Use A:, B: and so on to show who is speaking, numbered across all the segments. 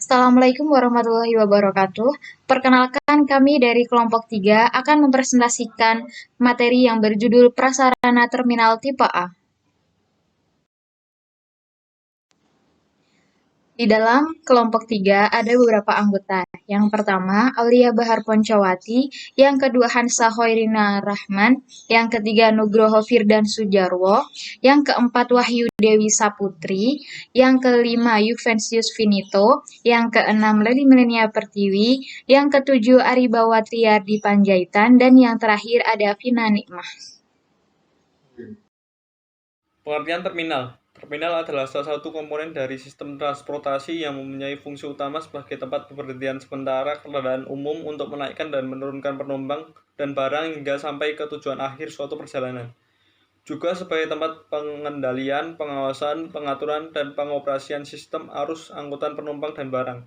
A: Assalamualaikum warahmatullahi wabarakatuh. Perkenalkan, kami dari kelompok 3 akan mempresentasikan materi yang berjudul Prasarana Terminal Tipe A. Di dalam kelompok 3 ada beberapa anggota. Yang pertama, Aulia Bahar Poncawati, yang kedua Hansa Hoirina Rahman, yang ketiga Nugroho Firdan Sujarwo, yang keempat Wahyu Dewi Saputri, yang kelima Juvensius Finito, yang keenam Leli Melenia Pertiwi, yang ketujuh Aribawa Triardi Panjaitan, dan yang terakhir ada Vina Nikmah.
B: Pengertian terminal. Terminal adalah salah satu komponen dari sistem transportasi yang mempunyai fungsi utama sebagai tempat pemberhentian sementara kendaraan umum untuk menaikkan dan menurunkan penumpang dan barang hingga sampai ke tujuan akhir suatu perjalanan. Juga sebagai tempat pengendalian, pengawasan, pengaturan, dan pengoperasian sistem arus angkutan penumpang dan barang.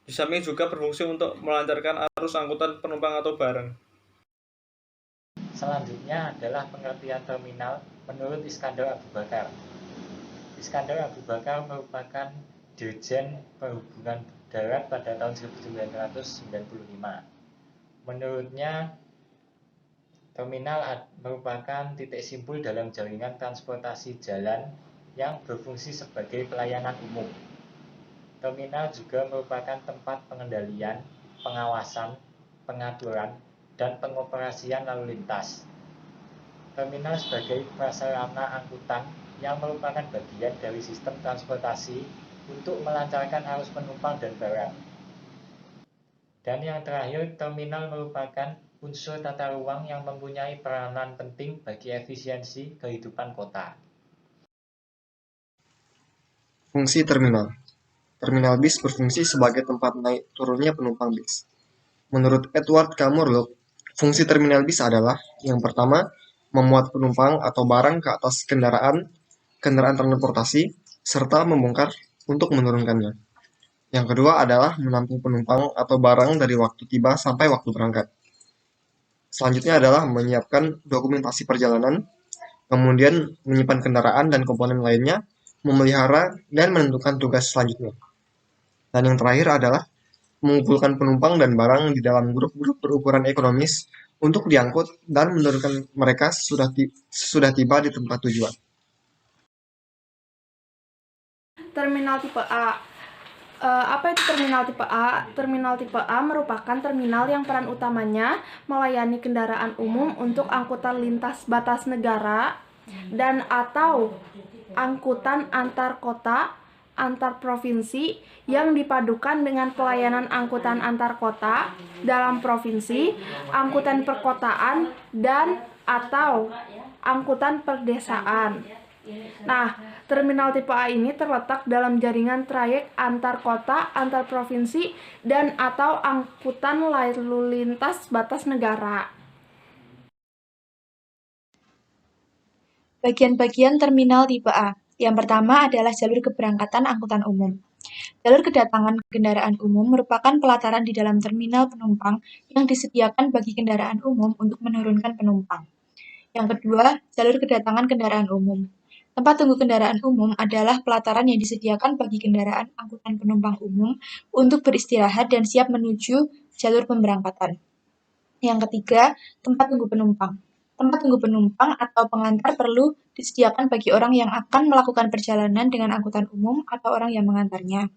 B: Di samping juga berfungsi untuk melancarkan arus angkutan penumpang atau barang.
C: Selanjutnya adalah pengertian terminal menurut Iskandar Abu Bakar. Iskandar Abu Bakar merupakan Dirjen Perhubungan Darat pada tahun 1995. Menurutnya, terminal merupakan titik simpul dalam jaringan transportasi jalan yang berfungsi sebagai pelayanan umum. Terminal juga merupakan tempat pengendalian, pengawasan, pengaturan, dan pengoperasian lalu lintas. Terminal sebagai prasarana angkutan yang merupakan bagian dari sistem transportasi untuk melancarkan arus penumpang dan barang. Dan yang terakhir, terminal merupakan unsur tata ruang yang mempunyai peranan penting bagi efisiensi kehidupan kota.
D: Fungsi terminal. Terminal bis berfungsi sebagai tempat naik turunnya penumpang bis. Menurut Edward K. Murdoch, fungsi terminal bis adalah yang pertama, memuat penumpang atau barang ke atas kendaraan transportasi, serta membongkar untuk menurunkannya. Yang kedua adalah menampung penumpang atau barang dari waktu tiba sampai waktu berangkat. Selanjutnya adalah menyiapkan dokumentasi perjalanan, kemudian menyimpan kendaraan dan komponen lainnya, memelihara, dan menentukan tugas selanjutnya. Dan yang terakhir adalah mengumpulkan penumpang dan barang di dalam grup-grup berukuran ekonomis untuk diangkut dan menurunkan mereka sesudah tiba di tempat tujuan.
E: Terminal tipe A. Apa itu terminal tipe A? Terminal tipe A merupakan terminal yang peran utamanya melayani kendaraan umum untuk angkutan lintas batas negara dan atau angkutan antar kota, antar provinsi yang dipadukan dengan pelayanan angkutan antar kota dalam provinsi, angkutan perkotaan, dan atau angkutan perdesaan. Nah, terminal tipe A ini terletak dalam jaringan trayek antar kota, antar provinsi, dan atau angkutan lalu lintas batas negara.
A: Bagian-bagian terminal tipe A. Yang pertama adalah jalur keberangkatan angkutan umum. Jalur kedatangan kendaraan umum merupakan pelataran di dalam terminal penumpang yang disediakan bagi kendaraan umum untuk menurunkan penumpang. Yang kedua, jalur kedatangan kendaraan umum. Tempat tunggu kendaraan umum adalah pelataran yang disediakan bagi kendaraan angkutan penumpang umum untuk beristirahat dan siap menuju jalur pemberangkatan. Yang ketiga, tempat tunggu penumpang. Tempat tunggu penumpang atau pengantar perlu disediakan bagi orang yang akan melakukan perjalanan dengan angkutan umum atau orang yang mengantarnya.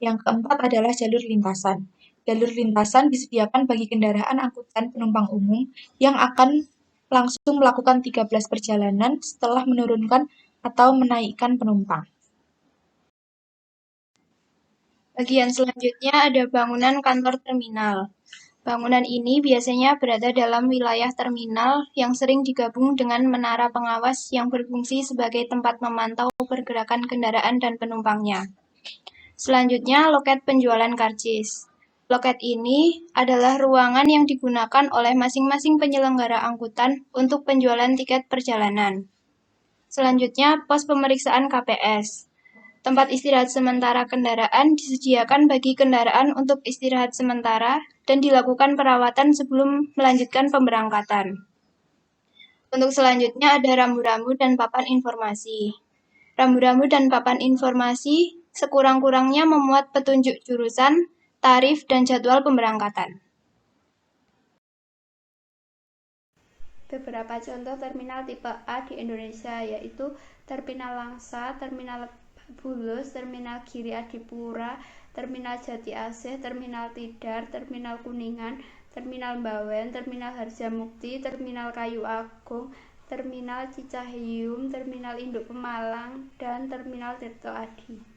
A: Yang keempat adalah jalur lintasan. Jalur lintasan disediakan bagi kendaraan angkutan penumpang umum yang akan langsung melakukan 13 perjalanan setelah menurunkan atau menaikkan penumpang. Bagian selanjutnya ada bangunan kantor terminal. Bangunan ini biasanya berada dalam wilayah terminal yang sering digabung dengan menara pengawas yang berfungsi sebagai tempat memantau pergerakan kendaraan dan penumpangnya. Selanjutnya, loket penjualan karcis. Loket ini adalah ruangan yang digunakan oleh masing-masing penyelenggara angkutan untuk penjualan tiket perjalanan. Selanjutnya, pos pemeriksaan KPS. Tempat istirahat sementara kendaraan disediakan bagi kendaraan untuk istirahat sementara dan dilakukan perawatan sebelum melanjutkan pemberangkatan. Untuk selanjutnya ada rambu-rambu dan papan informasi. Rambu-rambu dan papan informasi sekurang-kurangnya memuat petunjuk jurusan, tarif, dan jadwal pemberangkatan.
F: Beberapa contoh terminal tipe A di Indonesia yaitu Terminal Langsa, Terminal Lebak Bulus, Terminal Giri Adipura, Terminal Jati Asih, Terminal Tidar, Terminal Kuningan, Terminal Bawen, Terminal Harjamukti, Terminal Kayu Agung, Terminal Cicaheum, Terminal Induk Pemalang, dan Terminal Tirto Adi.